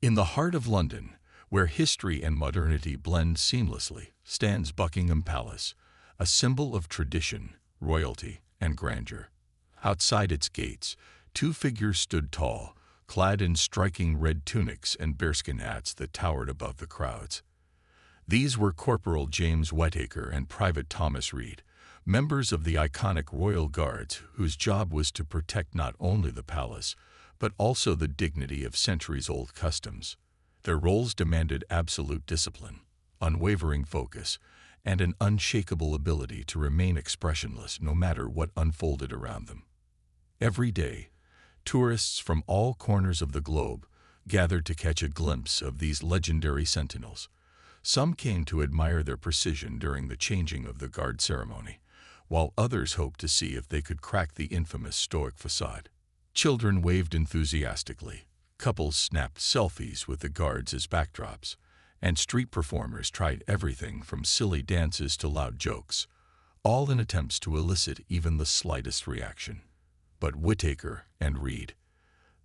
In the heart of London, where history and modernity blend seamlessly, stands Buckingham Palace, a symbol of tradition, royalty, and grandeur. Outside its gates, two figures stood tall, clad in striking red tunics and bearskin hats that towered above the crowds. These were Corporal James Whittaker and Private Thomas Reed, members of the iconic Royal Guards whose job was to protect not only the palace, but also the dignity of centuries-old customs. Their roles demanded absolute discipline, unwavering focus, and an unshakable ability to remain expressionless no matter what unfolded around them. Every day, tourists from all corners of the globe gathered to catch a glimpse of these legendary sentinels. Some came to admire their precision during the changing of the guard ceremony, while others hoped to see if they could crack the infamous Stoic facade. Children waved enthusiastically, couples snapped selfies with the guards as backdrops, and street performers tried everything from silly dances to loud jokes, all in attempts to elicit even the slightest reaction. But Whittaker and Reed,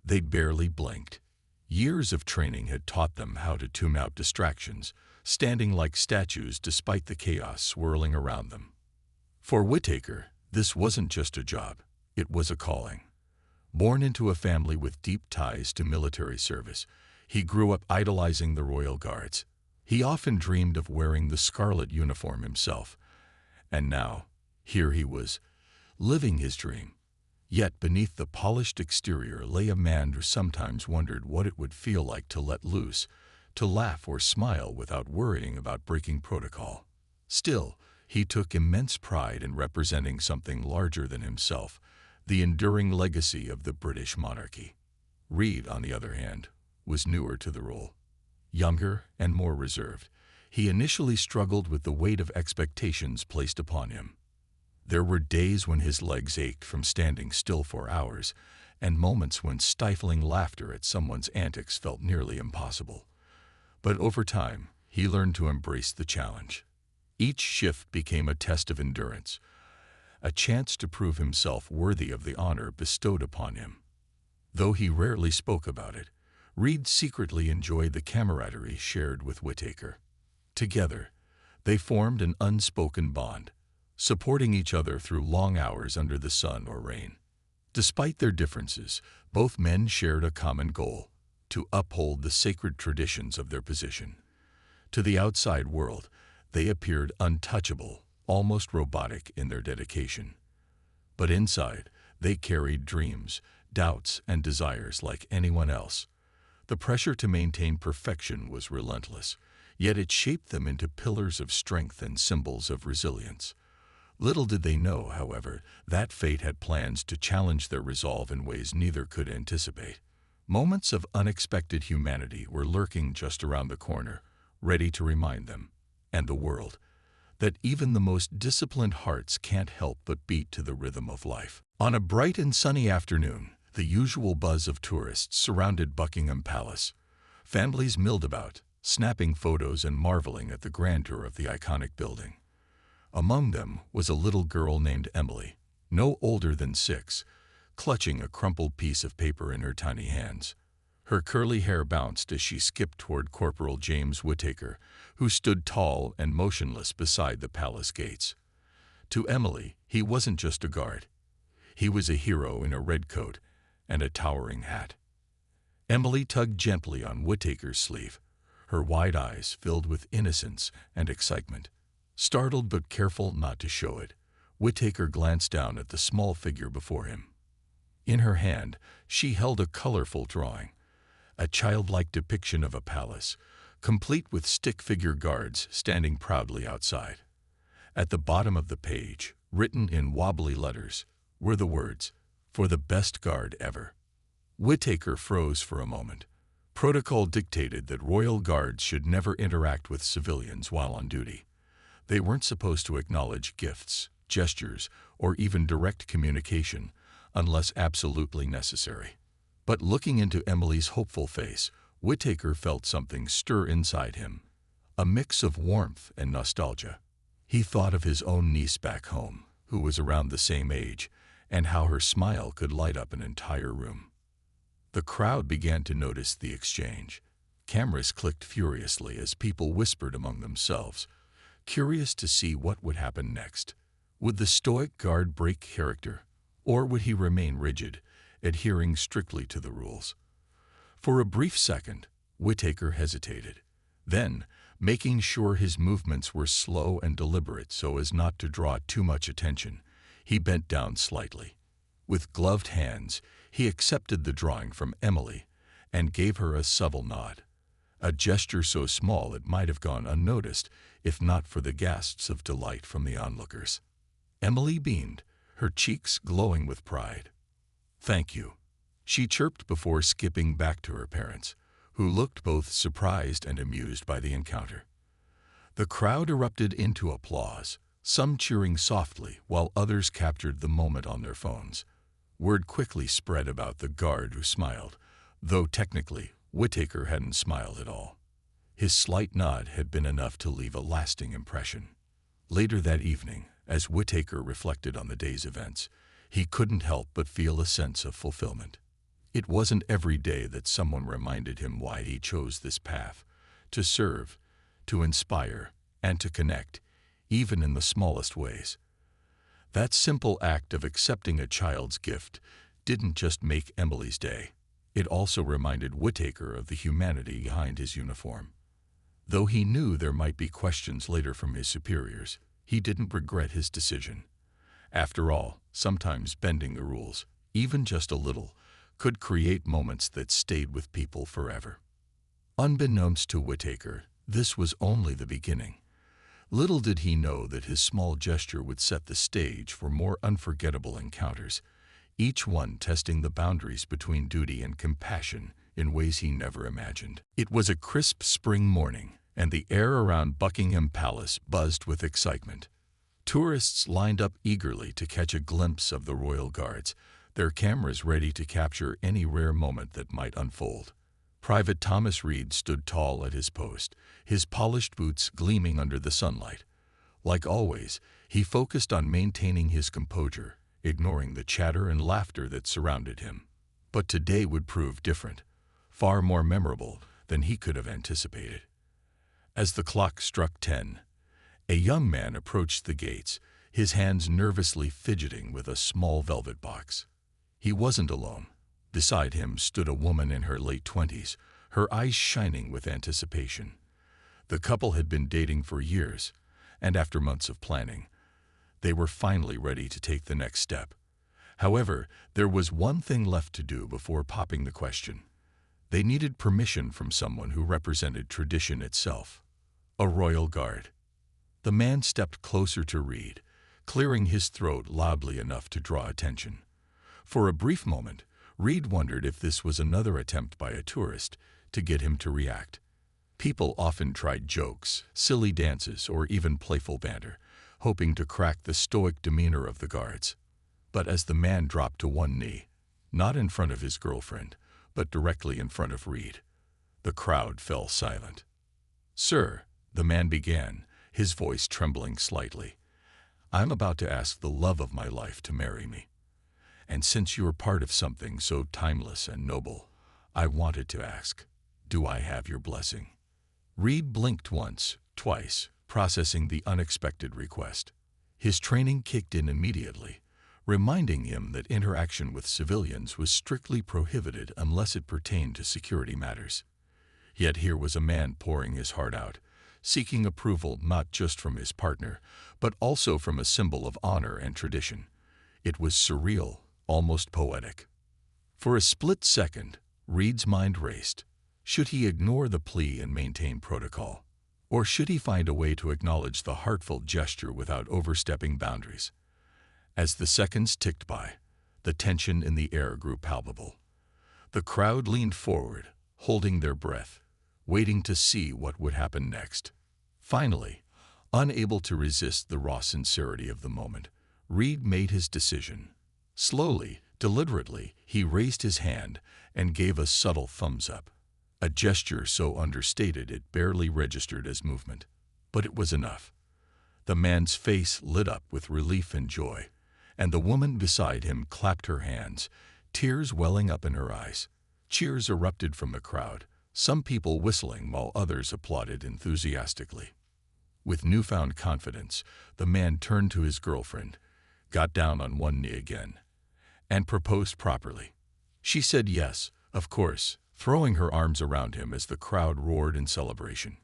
they barely blinked. Years of training had taught them how to tune out distractions, standing like statues despite the chaos swirling around them. For Whittaker, this wasn't just a job, it was a calling. Born into a family with deep ties to military service, he grew up idolizing the Royal Guards. He often dreamed of wearing the scarlet uniform himself, and now, here he was, living his dream. Yet beneath the polished exterior lay a man who sometimes wondered what it would feel like to let loose, to laugh or smile without worrying about breaking protocol. Still, he took immense pride in representing something larger than himself, the enduring legacy of the British monarchy. Reed, on the other hand, was newer to the role. Younger and more reserved, he initially struggled with the weight of expectations placed upon him. There were days when his legs ached from standing still for hours, and moments when stifling laughter at someone's antics felt nearly impossible. But over time, he learned to embrace the challenge. Each shift became a test of endurance, a chance to prove himself worthy of the honor bestowed upon him. Though he rarely spoke about it, Reed secretly enjoyed the camaraderie shared with Whittaker. Together, they formed an unspoken bond, supporting each other through long hours under the sun or rain. Despite their differences, both men shared a common goal: to uphold the sacred traditions of their position. To the outside world, they appeared untouchable, almost robotic in their dedication. But inside, they carried dreams, doubts, and desires like anyone else. The pressure to maintain perfection was relentless, yet it shaped them into pillars of strength and symbols of resilience. Little did they know, however, that fate had plans to challenge their resolve in ways neither could anticipate. Moments of unexpected humanity were lurking just around the corner, ready to remind them, and the world, that even the most disciplined hearts can't help but beat to the rhythm of life. On a bright and sunny afternoon, the usual buzz of tourists surrounded Buckingham Palace. Families milled about, snapping photos and marveling at the grandeur of the iconic building. Among them was a little girl named Emily, no older than 6, clutching a crumpled piece of paper in her tiny hands. Her curly hair bounced as she skipped toward Corporal James Whittaker, who stood tall and motionless beside the palace gates. To Emily, he wasn't just a guard. He was a hero in a red coat and a towering hat. Emily tugged gently on Whittaker's sleeve, her wide eyes filled with innocence and excitement. Startled but careful not to show it, Whittaker glanced down at the small figure before him. In her hand, she held a colorful drawing, a childlike depiction of a palace, complete with stick-figure guards standing proudly outside. At the bottom of the page, written in wobbly letters, were the words, "For the best guard ever." Whittaker froze for a moment. Protocol dictated that royal guards should never interact with civilians while on duty. They weren't supposed to acknowledge gifts, gestures, or even direct communication, unless absolutely necessary. But looking into Emily's hopeful face, Whittaker felt something stir inside him, a mix of warmth and nostalgia. He thought of his own niece back home, who was around the same age, and how her smile could light up an entire room. The crowd began to notice the exchange. Cameras clicked furiously as people whispered among themselves, curious to see what would happen next. Would the stoic guard break character, or would he remain rigid, adhering strictly to the rules? For a brief second, Whittaker hesitated. Then, making sure his movements were slow and deliberate so as not to draw too much attention, he bent down slightly. With gloved hands, he accepted the drawing from Emily and gave her a subtle nod, a gesture so small it might have gone unnoticed if not for the gasps of delight from the onlookers. Emily beamed, her cheeks glowing with pride. "Thank you," she chirped before skipping back to her parents, who looked both surprised and amused by the encounter. The crowd erupted into applause, some cheering softly while others captured the moment on their phones. Word quickly spread about the guard who smiled, though technically Whittaker hadn't smiled at all. His slight nod had been enough to leave a lasting impression. Later that evening, as Whittaker reflected on the day's events, he couldn't help but feel a sense of fulfillment. It wasn't every day that someone reminded him why he chose this path: to serve, to inspire, and to connect, even in the smallest ways. That simple act of accepting a child's gift didn't just make Emily's day. It also reminded Whittaker of the humanity behind his uniform. Though he knew there might be questions later from his superiors, he didn't regret his decision. After all, sometimes bending the rules, even just a little, could create moments that stayed with people forever. Unbeknownst to Whittaker, this was only the beginning. Little did he know that his small gesture would set the stage for more unforgettable encounters, each one testing the boundaries between duty and compassion in ways he never imagined. It was a crisp spring morning, and the air around Buckingham Palace buzzed with excitement. Tourists lined up eagerly to catch a glimpse of the royal guards, their cameras ready to capture any rare moment that might unfold. Private Thomas Reed stood tall at his post, his polished boots gleaming under the sunlight. Like always, he focused on maintaining his composure, ignoring the chatter and laughter that surrounded him. But today would prove different, far more memorable than he could have anticipated. As the clock struck 10, a young man approached the gates, his hands nervously fidgeting with a small velvet box. He wasn't alone. Beside him stood a woman in her late 20s, her eyes shining with anticipation. The couple had been dating for years, and after months of planning, they were finally ready to take the next step. However, there was one thing left to do before popping the question. They needed permission from someone who represented tradition itself, a royal guard. The man stepped closer to Reed, clearing his throat loudly enough to draw attention. For a brief moment, Reed wondered if this was another attempt by a tourist to get him to react. People often tried jokes, silly dances, or even playful banter, hoping to crack the stoic demeanor of the guards. But as the man dropped to one knee, not in front of his girlfriend, but directly in front of Reed, the crowd fell silent. "Sir," the man began, his voice trembling slightly, "I'm about to ask the love of my life to marry me. And since you're part of something so timeless and noble, I wanted to ask, do I have your blessing?" Reed blinked once, twice, processing the unexpected request. His training kicked in immediately, reminding him that interaction with civilians was strictly prohibited unless it pertained to security matters. Yet here was a man pouring his heart out, seeking approval not just from his partner, but also from a symbol of honor and tradition. It was surreal, almost poetic. For a split second, Reed's mind raced. Should he ignore the plea and maintain protocol? Or should he find a way to acknowledge the heartfelt gesture without overstepping boundaries? As the seconds ticked by, the tension in the air grew palpable. The crowd leaned forward, holding their breath, waiting to see what would happen next. Finally, unable to resist the raw sincerity of the moment, Reed made his decision. Slowly, deliberately, he raised his hand and gave a subtle thumbs up, a gesture so understated it barely registered as movement. But it was enough. The man's face lit up with relief and joy, and the woman beside him clapped her hands, tears welling up in her eyes. Cheers erupted from the crowd, some people whistling while others applauded enthusiastically. With newfound confidence, the man turned to his girlfriend, got down on one knee again, and proposed properly. She said yes, of course, throwing her arms around him as the crowd roared in celebration.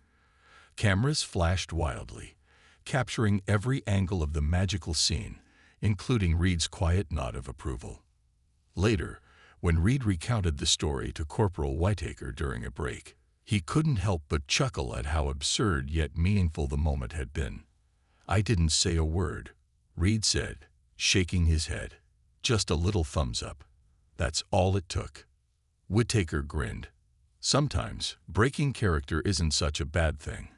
Cameras flashed wildly, capturing every angle of the magical scene, including Reed's quiet nod of approval. Later, when Reed recounted the story to Corporal Whitaker during a break, he couldn't help but chuckle at how absurd yet meaningful the moment had been. "I didn't say a word," Reed said, shaking his head. "Just a little thumbs up. That's all it took." Whitaker grinned. Sometimes, breaking character isn't such a bad thing,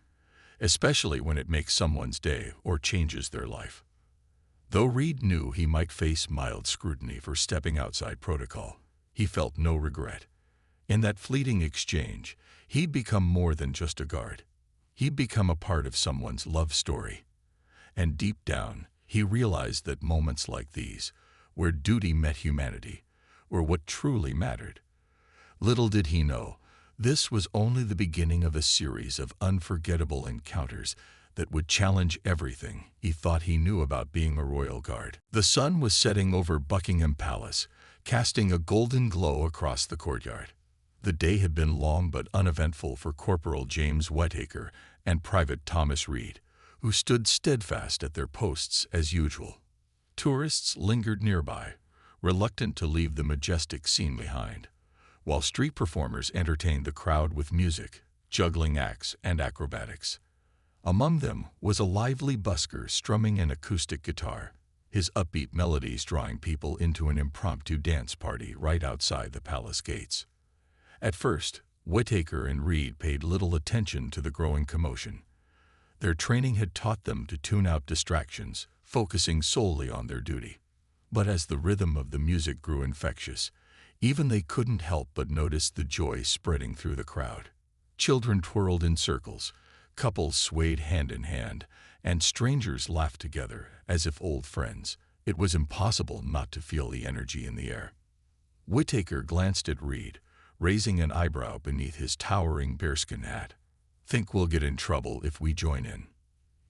especially when it makes someone's day or changes their life. Though Reed knew he might face mild scrutiny for stepping outside protocol, he felt no regret. In that fleeting exchange, he'd become more than just a guard. He'd become a part of someone's love story. And deep down, he realized that moments like these, where duty met humanity, were what truly mattered. Little did he know, this was only the beginning of a series of unforgettable encounters that would challenge everything he thought he knew about being a royal guard. The sun was setting over Buckingham Palace, casting a golden glow across the courtyard. The day had been long but uneventful for Corporal James Whitaker and Private Thomas Reed, who stood steadfast at their posts as usual. Tourists lingered nearby, reluctant to leave the majestic scene behind, while street performers entertained the crowd with music, juggling acts, and acrobatics. Among them was a lively busker strumming an acoustic guitar, his upbeat melodies drawing people into an impromptu dance party right outside the palace gates. At first, Whitaker and Reed paid little attention to the growing commotion. Their training had taught them to tune out distractions, focusing solely on their duty. But as the rhythm of the music grew infectious, even they couldn't help but notice the joy spreading through the crowd. Children twirled in circles, couples swayed hand in hand, and strangers laughed together as if old friends. It was impossible not to feel the energy in the air. Whitaker glanced at Reed, raising an eyebrow beneath his towering bearskin hat. "Think we'll get in trouble if we join in?"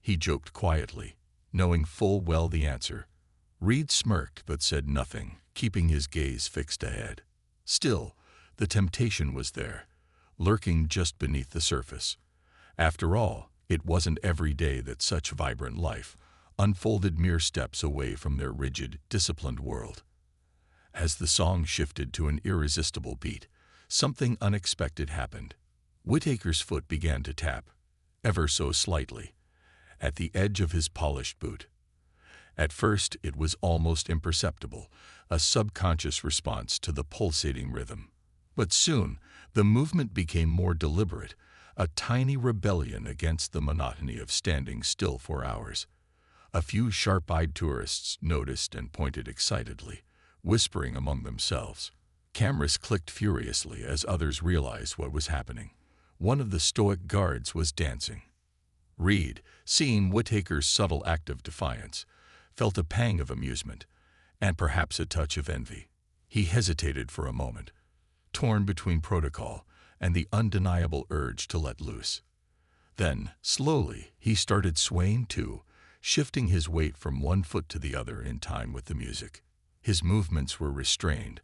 he joked quietly, knowing full well the answer. Reed smirked but said nothing, keeping his gaze fixed ahead. Still, the temptation was there, lurking just beneath the surface. After all, it wasn't every day that such vibrant life unfolded mere steps away from their rigid, disciplined world. As the song shifted to an irresistible beat, something unexpected happened. Whitaker's foot began to tap, ever so slightly, at the edge of his polished boot. At first, it was almost imperceptible, a subconscious response to the pulsating rhythm. But soon, the movement became more deliberate, a tiny rebellion against the monotony of standing still for hours. A few sharp-eyed tourists noticed and pointed excitedly, whispering among themselves. Cameras clicked furiously as others realized what was happening. One of the stoic guards was dancing. Reed, seeing Whitaker's subtle act of defiance, felt a pang of amusement, and perhaps a touch of envy. He hesitated for a moment, torn between protocol and the undeniable urge to let loose. Then, slowly, he started swaying too, shifting his weight from one foot to the other in time with the music. His movements were restrained,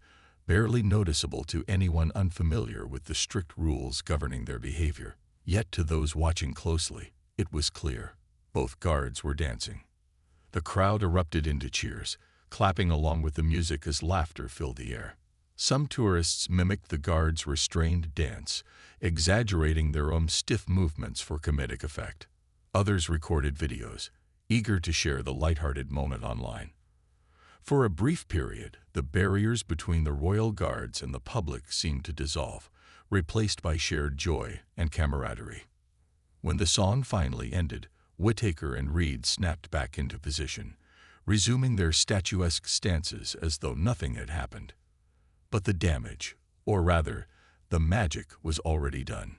barely noticeable to anyone unfamiliar with the strict rules governing their behavior. Yet to those watching closely, it was clear. Both guards were dancing. The crowd erupted into cheers, clapping along with the music as laughter filled the air. Some tourists mimicked the guards' restrained dance, exaggerating their own stiff movements for comedic effect. Others recorded videos, eager to share the lighthearted moment online. For a brief period, the barriers between the royal guards and the public seemed to dissolve, replaced by shared joy and camaraderie. When the song finally ended, Whitaker and Reed snapped back into position, resuming their statuesque stances as though nothing had happened. But the damage, or rather, the magic, was already done.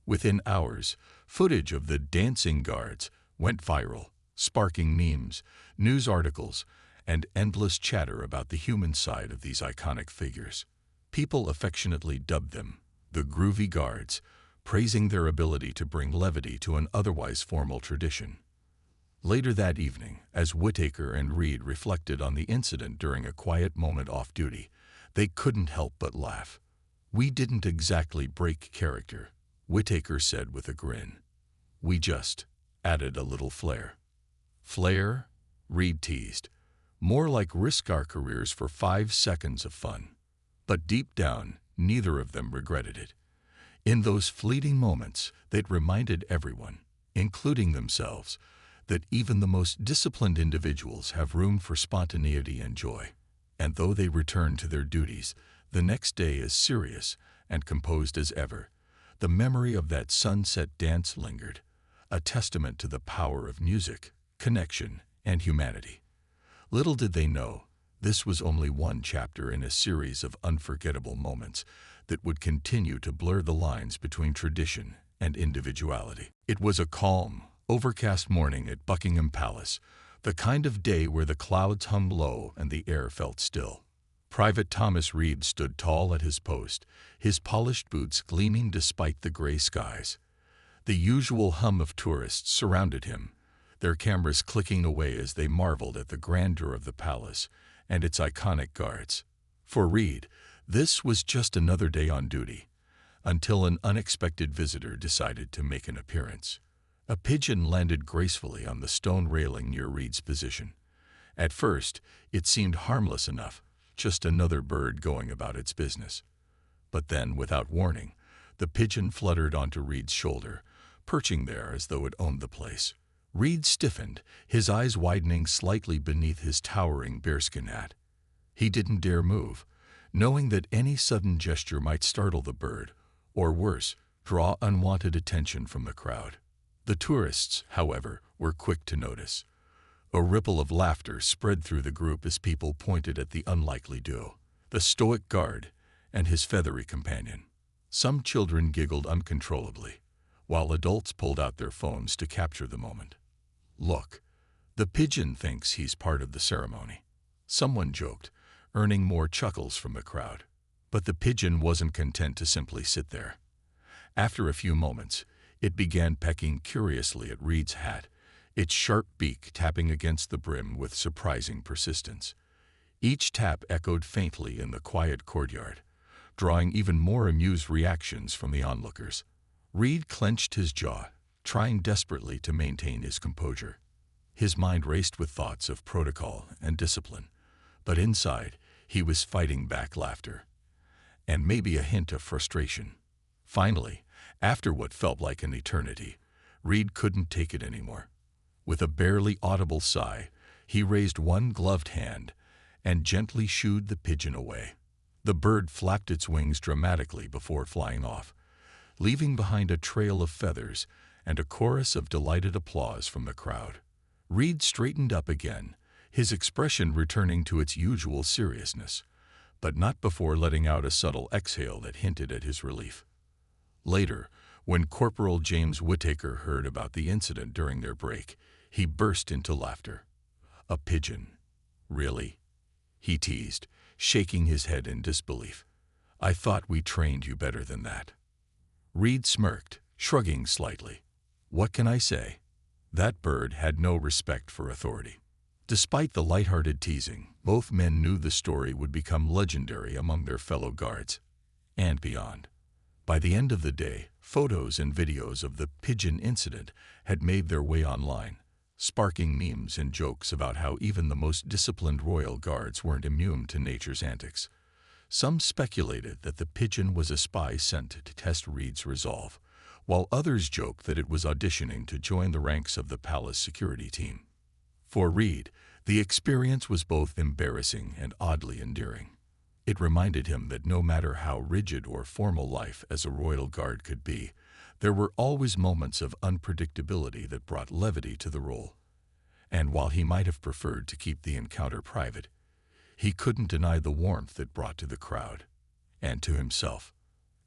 Within hours, footage of the dancing guards went viral, sparking memes, news articles, and endless chatter about the human side of these iconic figures. People affectionately dubbed them the groovy guards, praising their ability to bring levity to an otherwise formal tradition. Later that evening, as Whittaker and Reed reflected on the incident during a quiet moment off duty, they couldn't help but laugh. "We didn't exactly break character," Whittaker said with a grin. "We just added a little flair." "Flair?" Reed teased. "More like risk our careers for 5 seconds of fun." But deep down, neither of them regretted it. In those fleeting moments, they'd reminded everyone, including themselves, that even the most disciplined individuals have room for spontaneity and joy. And though they returned to their duties, the next day as serious and composed as ever, the memory of that sunset dance lingered, a testament to the power of music, connection, and humanity. Little did they know, this was only one chapter in a series of unforgettable moments that would continue to blur the lines between tradition and individuality. It was a calm, overcast morning at Buckingham Palace, the kind of day where the clouds hung low and the air felt still. Private Thomas Reed stood tall at his post, his polished boots gleaming despite the gray skies. The usual hum of tourists surrounded him, their cameras clicking away as they marveled at the grandeur of the palace and its iconic guards. For Reed, this was just another day on duty, until an unexpected visitor decided to make an appearance. A pigeon landed gracefully on the stone railing near Reed's position. At first, it seemed harmless enough, just another bird going about its business. But then, without warning, the pigeon fluttered onto Reed's shoulder, perching there as though it owned the place. Reed stiffened, his eyes widening slightly beneath his towering bearskin hat. He didn't dare move, knowing that any sudden gesture might startle the bird, or worse, draw unwanted attention from the crowd. The tourists, however, were quick to notice. A ripple of laughter spread through the group as people pointed at the unlikely duo, the stoic guard and his feathery companion. Some children giggled uncontrollably, while adults pulled out their phones to capture the moment. "Look, the pigeon thinks he's part of the ceremony," someone joked, earning more chuckles from the crowd. But the pigeon wasn't content to simply sit there. After a few moments, it began pecking curiously at Reed's hat, its sharp beak tapping against the brim with surprising persistence. Each tap echoed faintly in the quiet courtyard, drawing even more amused reactions from the onlookers. Reed clenched his jaw, trying desperately to maintain his composure. His mind raced with thoughts of protocol and discipline, but inside, he was fighting back laughter, and maybe a hint of frustration. Finally, after what felt like an eternity, Reed couldn't take it anymore. With a barely audible sigh, he raised one gloved hand and gently shooed the pigeon away. The bird flapped its wings dramatically before flying off, leaving behind a trail of feathers and a chorus of delighted applause from the crowd. Reed straightened up again, his expression returning to its usual seriousness, but not before letting out a subtle exhale that hinted at his relief. Later, when Corporal James Whittaker heard about the incident during their break, he burst into laughter. "A pigeon? Really?" he teased, shaking his head in disbelief. "I thought we trained you better than that." Reed smirked, shrugging slightly. "What can I say? That bird had no respect for authority." Despite the lighthearted teasing, both men knew the story would become legendary among their fellow guards, and beyond. By the end of the day, photos and videos of the pigeon incident had made their way online, sparking memes and jokes about how even the most disciplined royal guards weren't immune to nature's antics. Some speculated that the pigeon was a spy sent to test Reed's resolve, while others joked that it was auditioning to join the ranks of the palace security team. For Reed, the experience was both embarrassing and oddly endearing. It reminded him that no matter how rigid or formal life as a royal guard could be, there were always moments of unpredictability that brought levity to the role. And while he might have preferred to keep the encounter private, he couldn't deny the warmth it brought to the crowd, and to himself.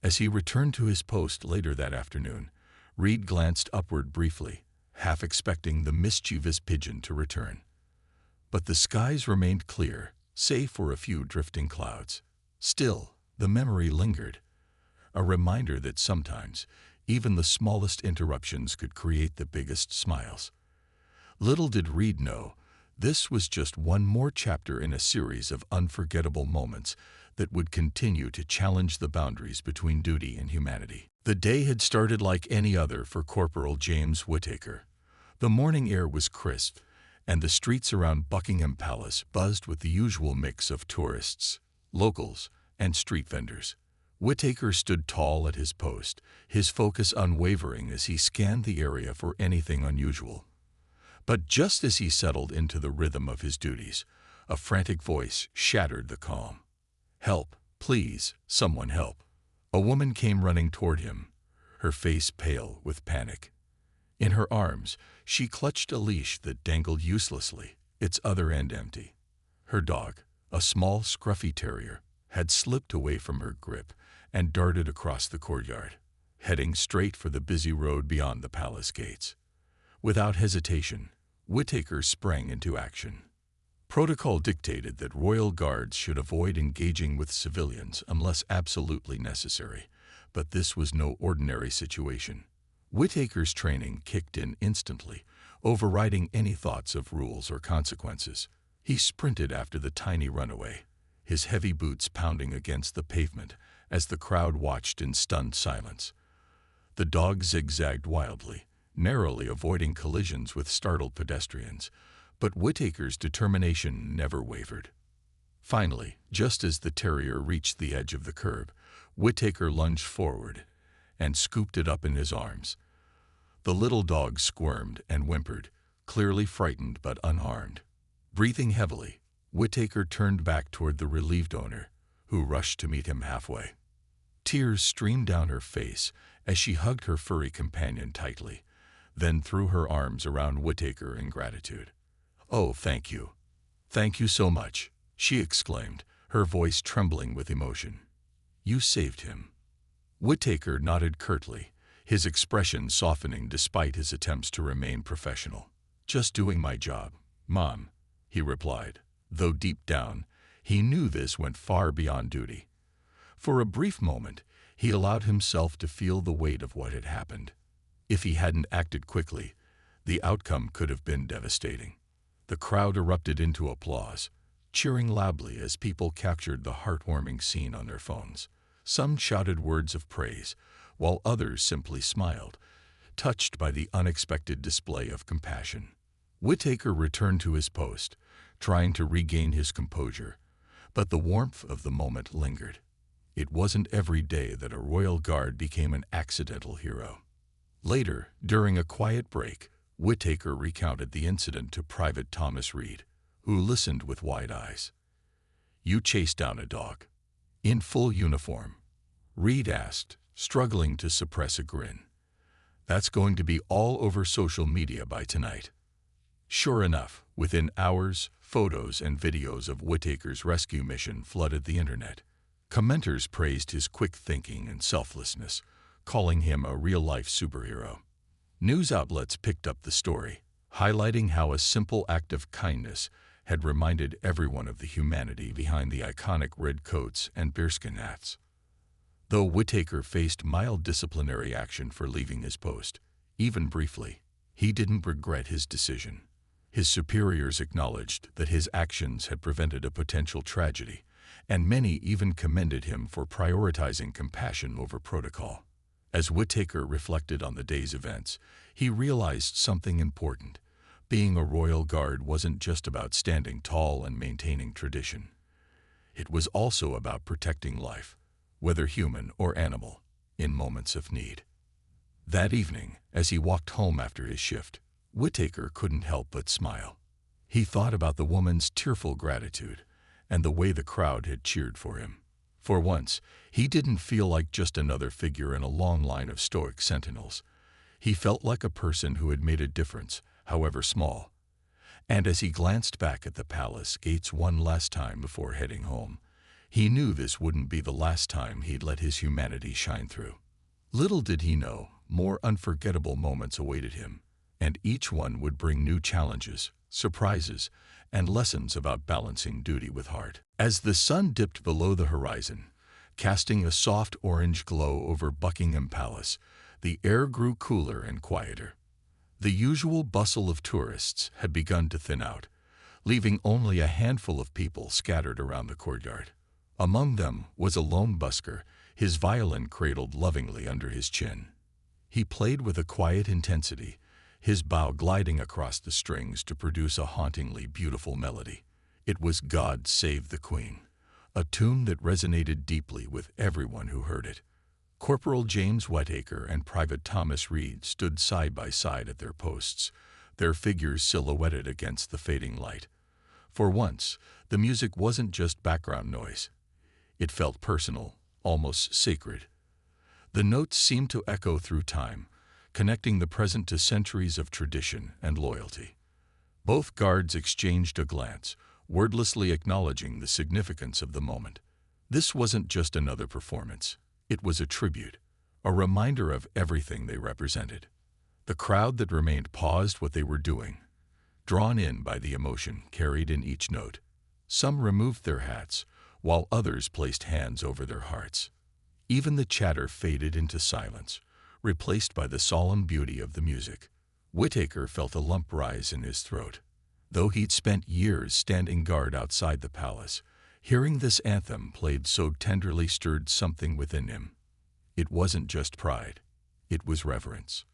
As he returned to his post later that afternoon, Reed glanced upward briefly, half expecting the mischievous pigeon to return. But the skies remained clear, save for a few drifting clouds. Still, the memory lingered. a reminder that sometimes even the smallest interruptions could create the biggest smiles. Little did Reed know, this was just one more chapter in a series of unforgettable moments that would continue to challenge the boundaries between duty and humanity. The day had started like any other for Corporal James Whittaker. The morning air was crisp, and the streets around Buckingham Palace buzzed with the usual mix of tourists, locals, and street vendors. Whittaker stood tall at his post, his focus unwavering as he scanned the area for anything unusual. But just as he settled into the rhythm of his duties, a frantic voice shattered the calm. "Help, please, someone help." A woman came running toward him, her face pale with panic. In her arms, she clutched a leash that dangled uselessly, its other end empty. Her dog, a small, scruffy terrier, had slipped away from her grip and darted across the courtyard, heading straight for the busy road beyond the palace gates. Without hesitation, Whittaker sprang into action. Protocol dictated that royal guards should avoid engaging with civilians unless absolutely necessary, but this was no ordinary situation. Whittaker's training kicked in instantly, overriding any thoughts of rules or consequences. He sprinted after the tiny runaway, his heavy boots pounding against the pavement as the crowd watched in stunned silence. The dog zigzagged wildly, narrowly avoiding collisions with startled pedestrians, but Whittaker's determination never wavered. Finally, just as the terrier reached the edge of the curb, Whittaker lunged forward and scooped it up in his arms. The little dog squirmed and whimpered, clearly frightened but unharmed. Breathing heavily, Whittaker turned back toward the relieved owner, who rushed to meet him halfway. Tears streamed down her face as she hugged her furry companion tightly, then threw her arms around Whittaker in gratitude. "Oh, thank you. Thank you so much," she exclaimed, her voice trembling with emotion. "You saved him." Whittaker nodded curtly, his expression softening despite his attempts to remain professional. "Just doing my job, Mom," he replied, though deep down, he knew this went far beyond duty. For a brief moment, he allowed himself to feel the weight of what had happened. If he hadn't acted quickly, the outcome could have been devastating. The crowd erupted into applause, cheering loudly as people captured the heartwarming scene on their phones. Some shouted words of praise, while others simply smiled, touched by the unexpected display of compassion. Whittaker returned to his post, trying to regain his composure, but the warmth of the moment lingered. It wasn't every day that a royal guard became an accidental hero. Later, during a quiet break, Whittaker recounted the incident to Private Thomas Reed, who listened with wide eyes. "You chased down a dog in full uniform?" Reed asked, struggling to suppress a grin. "That's going to be all over social media by tonight." Sure enough, within hours, photos and videos of Whittaker's rescue mission flooded the internet. Commenters praised his quick thinking and selflessness, calling him a real-life superhero. News outlets picked up the story, highlighting how a simple act of kindness had reminded everyone of the humanity behind the iconic red coats and bearskin hats. Though Whittaker faced mild disciplinary action for leaving his post, even briefly, he didn't regret his decision. His superiors acknowledged that his actions had prevented a potential tragedy, and many even commended him for prioritizing compassion over protocol. As Whittaker reflected on the day's events, he realized something important. Being a royal guard wasn't just about standing tall and maintaining tradition. It was also about protecting life, whether human or animal, in moments of need. That evening, as he walked home after his shift, Whittaker couldn't help but smile. He thought about the woman's tearful gratitude and the way the crowd had cheered for him. For once, he didn't feel like just another figure in a long line of stoic sentinels. He felt like a person who had made a difference, however small. And as he glanced back at the palace gates one last time before heading home, he knew this wouldn't be the last time he'd let his humanity shine through. Little did he know, more unforgettable moments awaited him, and each one would bring new challenges, surprises, and lessons about balancing duty with heart. As the sun dipped below the horizon, Casting a soft orange glow over Buckingham Palace, the air grew cooler and quieter. The usual bustle of tourists had begun to thin out, leaving only a handful of people scattered around the courtyard. Among them was a lone busker, his violin cradled lovingly under his chin. He played with a quiet intensity, his bow gliding across the strings to produce a hauntingly beautiful melody. It was "God Save the Queen," a tune that resonated deeply with everyone who heard it. Corporal James Whittaker and Private Thomas Reed stood side by side at their posts, their figures silhouetted against the fading light. For once, the music wasn't just background noise. It felt personal, almost sacred. The notes seemed to echo through time, connecting the present to centuries of tradition and loyalty. Both guards exchanged a glance, wordlessly acknowledging the significance of the moment. This wasn't just another performance. It was a tribute, a reminder of everything they represented. The crowd that remained paused what they were doing, drawn in by the emotion carried in each note. Some removed their hats, while others placed hands over their hearts. Even the chatter faded into silence, replaced by the solemn beauty of the music. Whittaker felt a lump rise in his throat. Though he'd spent years standing guard outside the palace, hearing this anthem played so tenderly stirred something within him. It wasn't just pride, it was reverence.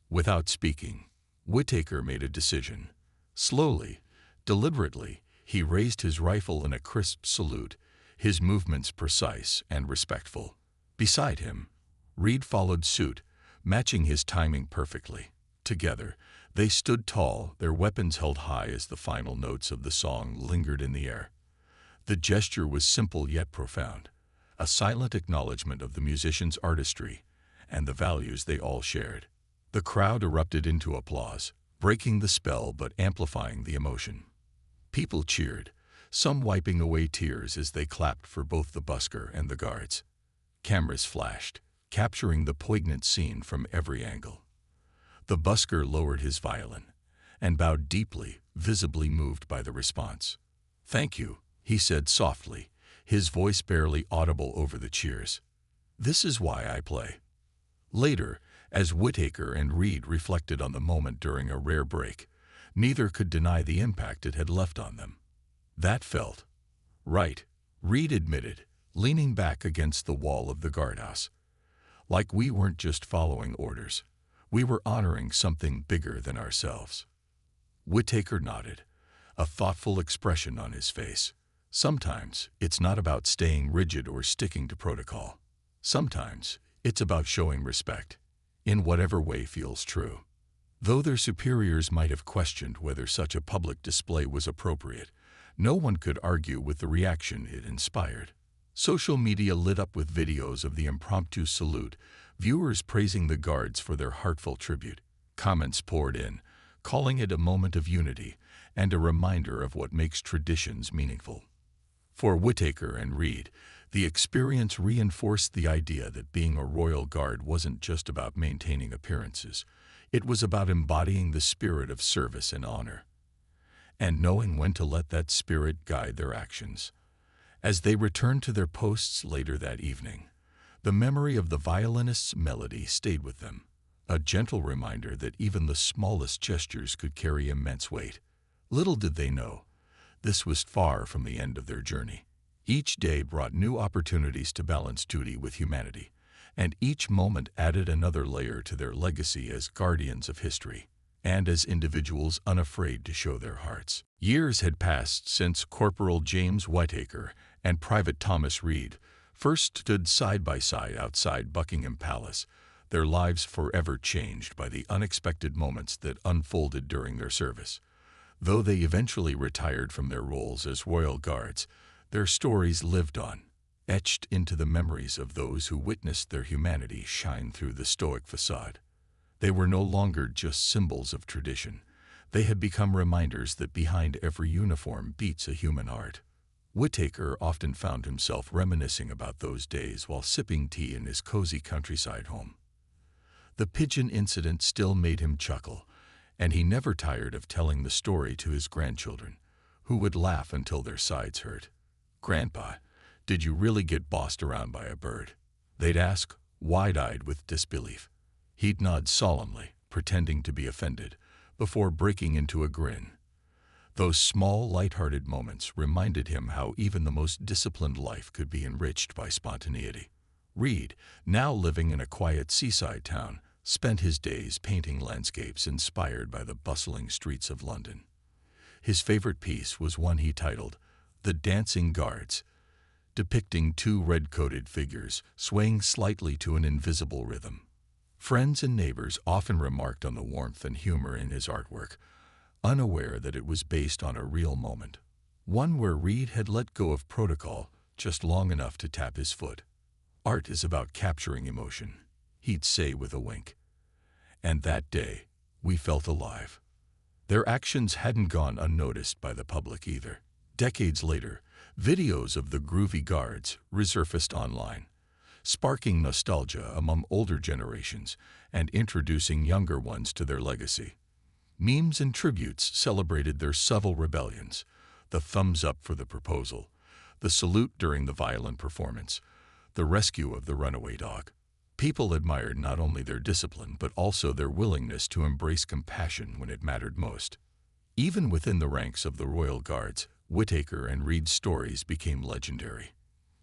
Without speaking, Whittaker made a decision. Slowly, deliberately, he raised his rifle in a crisp salute, his movements precise and respectful. Beside him, Reed followed suit, matching his timing perfectly. Together, they stood tall, their weapons held high as the final notes of the song lingered in the air. The gesture was simple yet profound, a silent acknowledgement of the musicians' artistry and the values they all shared. The crowd erupted into applause, breaking the spell but amplifying the emotion. People cheered, some wiping away tears as they clapped for both the busker and the guards. Cameras flashed, capturing the poignant scene from every angle. The busker lowered his violin and bowed deeply, visibly moved by the response. "Thank you," he said softly, his voice barely audible over the cheers. "This is why I play." Later, as Whittaker and Reed reflected on the moment during a rare break, neither could deny the impact it had left on them. "That felt right," Reed admitted, leaning back against the wall of the guardhouse. "Like we weren't just following orders. We were honoring something bigger than ourselves." Whittaker nodded, a thoughtful expression on his face. Sometimes it's not about staying rigid or sticking to protocol. Sometimes it's about showing respect, in whatever way feels true. Though their superiors might have questioned whether such a public display was appropriate, no one could argue with the reaction it inspired. Social media lit up with videos of the impromptu salute, viewers praising the guards for their heartfelt tribute. Comments poured in, calling it a moment of unity and a reminder of what makes traditions meaningful. For Whittaker and Reed, the experience reinforced the idea that being a royal guard wasn't just about maintaining appearances. It was about embodying the spirit of service and honor, and knowing when to let that spirit guide their actions. As they returned to their posts later that evening, the memory of the violinist's melody stayed with them, a gentle reminder that even the smallest gestures could carry immense weight. Little did they know, this was far from the end of their journey. Each day brought new opportunities to balance duty with humanity, and each moment added another layer to their legacy as guardians of history, and as individuals unafraid to show their hearts. Years had passed since Corporal James Whittaker and Private Thomas Reed first stood side by side outside Buckingham Palace, their lives forever changed by the unexpected moments that unfolded during their service. Though they eventually retired from their roles as royal guards, their stories lived on, etched into the memories of those who witnessed their humanity shine through the stoic facade. They were no longer just symbols of tradition. They had become reminders that behind every uniform beats a human heart. Whittaker often found himself reminiscing about those days while sipping tea in his cozy countryside home. The pigeon incident still made him chuckle, and he never tired of telling the story to his grandchildren, who would laugh until their sides hurt. "Grandpa, "Did you really get bossed around by a bird?" They'd ask, wide-eyed with disbelief. He'd nod solemnly, pretending to be offended, before breaking into a grin. Those small, light-hearted moments reminded him how even the most disciplined life could be enriched by spontaneity. Reed, now living in a quiet seaside town, spent his days painting landscapes inspired by the bustling streets of London. His favorite piece was one he titled "The Dancing Guards," depicting two red-coated figures swaying slightly to an invisible rhythm. Friends and neighbors often remarked on the warmth and humor in his artwork, unaware that it was based on a real moment, one where Reed had let go of protocol just long enough to tap his foot. "Art is about capturing emotion," he'd say with a wink. And that day, we felt alive. Their actions hadn't gone unnoticed by the public either. Decades later, videos of the groovy guards resurfaced online, sparking nostalgia among older generations and introducing younger ones to their legacy. Memes and tributes celebrated their subtle rebellions: the thumbs up for the proposal, the salute during the violent performance, the rescue of the runaway dog. People admired not only their discipline but also their willingness to embrace compassion when it mattered most. Even within the ranks of the Royal Guards, Whittaker and Reed's stories became legendary.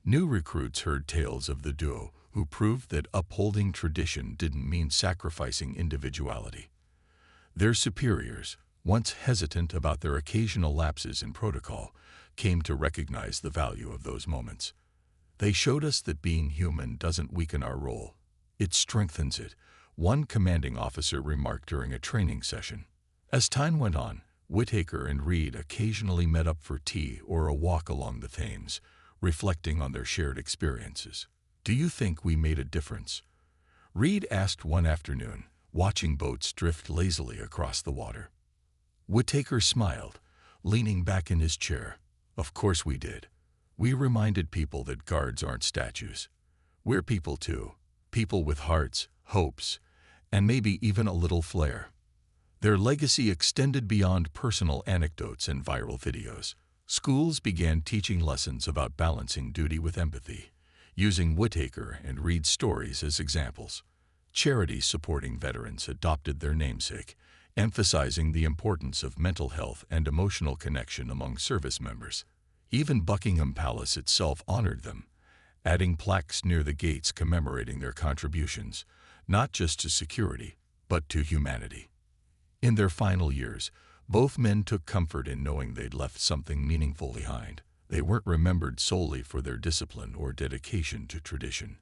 New recruits heard tales of the duo who proved that upholding tradition didn't mean sacrificing individuality. Their superiors, once hesitant about their occasional lapses in protocol, came to recognize the value of those moments. "They showed us that being human doesn't weaken our role. It strengthens it," one commanding officer remarked during a training session. As time went on, Whittaker and Reed occasionally met up for tea or a walk along the Thames, reflecting on their shared experiences. "Do you think we made a difference?" Reed asked one afternoon, watching boats drift lazily across the water. Whittaker smiled, leaning back in his chair. "Of course we did. We reminded people that guards aren't statues. We're people too, people with hearts, hopes, and maybe even a little flair." Their legacy extended beyond personal anecdotes and viral videos. Schools began teaching lessons about balancing duty with empathy, using Whittaker and Reed's stories as examples. Charities supporting veterans adopted their namesake, emphasizing the importance of mental health and emotional connection among service members. Even Buckingham Palace itself honored them, adding plaques near the gates commemorating their contributions, not just to security, but to humanity. In their final years, both men took comfort in knowing they'd left something meaningful behind. They weren't remembered solely for their discipline or dedication to tradition.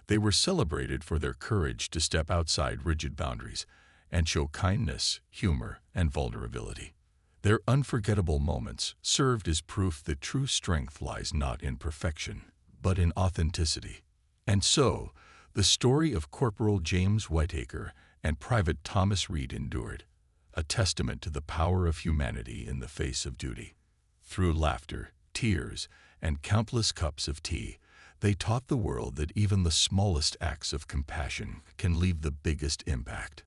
They were celebrated for their courage to step outside rigid boundaries and show kindness, humor, and vulnerability. Their unforgettable moments served as proof that true strength lies not in perfection, but in authenticity. And so, the story of Corporal James Whittaker and Private Thomas Reed endured, a testament to the power of humanity in the face of duty. Through laughter, tears, and countless cups of tea, they taught the world that even the smallest acts of compassion can leave the biggest impact.